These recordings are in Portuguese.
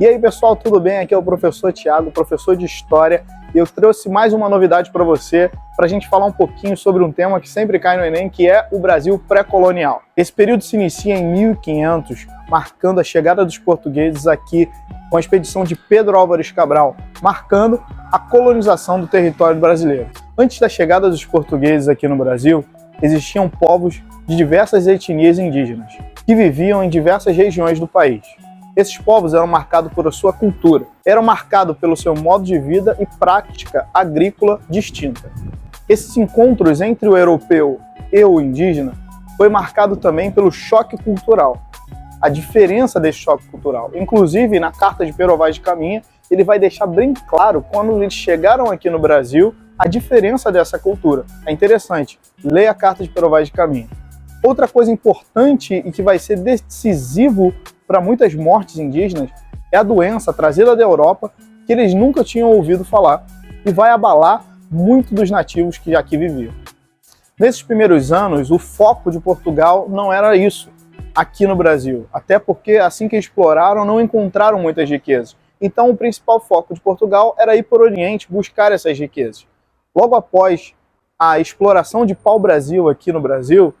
E aí pessoal, tudo bem? Aqui é o professor Thiago, professor de História, e eu trouxe mais uma novidade para você, para a gente falar um pouquinho sobre um tema que sempre cai no Enem, que é o Brasil pré-colonial. Esse período se inicia em 1500, marcando a chegada dos portugueses aqui com a expedição de Pedro Álvares Cabral, marcando a colonização do território brasileiro. Antes da chegada dos portugueses aqui no Brasil, existiam povos de diversas etnias indígenas, que viviam em diversas regiões do país. Esses povos eram marcados por sua cultura, eram marcados pelo seu modo de vida e prática agrícola distinta. Esses encontros entre o europeu e o indígena foi marcado também pelo choque cultural, a diferença desse choque cultural. Inclusive, na Carta de Pero Vaz de Caminha, ele vai deixar bem claro, quando eles chegaram aqui no Brasil, a diferença dessa cultura. É interessante, leia a Carta de Pero Vaz de Caminha. Outra coisa importante e que vai ser decisivo para muitas mortes indígenas é a doença trazida da Europa, que eles nunca tinham ouvido falar, e vai abalar muito dos nativos que aqui viviam. Nesses primeiros anos, o foco de Portugal não era isso, aqui no Brasil, até porque assim que exploraram não encontraram muitas riquezas. Então o principal foco de Portugal era ir para o Oriente buscar essas riquezas. Logo após a exploração de pau-brasil aqui no Brasil,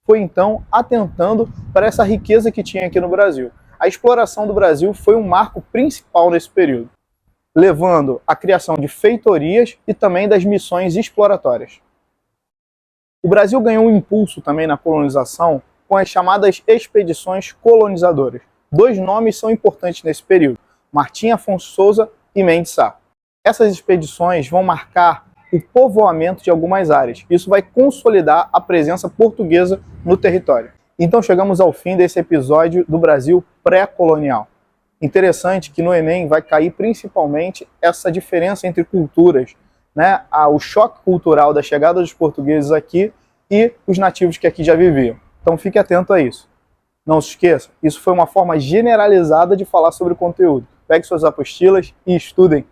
foi então atentando para essa riqueza que tinha aqui no Brasil. A exploração do Brasil foi um marco principal nesse período, levando à criação de feitorias e também das missões exploratórias. O Brasil ganhou um impulso também na colonização com as chamadas expedições colonizadoras. Dois nomes são importantes nesse período, Martim Afonso Souza e Mendes Sá. Essas expedições vão marcar o povoamento de algumas áreas. Isso vai consolidar a presença portuguesa no território. Então chegamos ao fim desse episódio do Brasil pré-colonial. Interessante que no Enem vai cair principalmente essa diferença entre culturas, né? O choque cultural da chegada dos portugueses aqui e os nativos que aqui já viviam. Então fique atento a isso. Não se esqueça, isso foi uma forma generalizada de falar sobre o conteúdo. Pegue suas apostilas e estudem.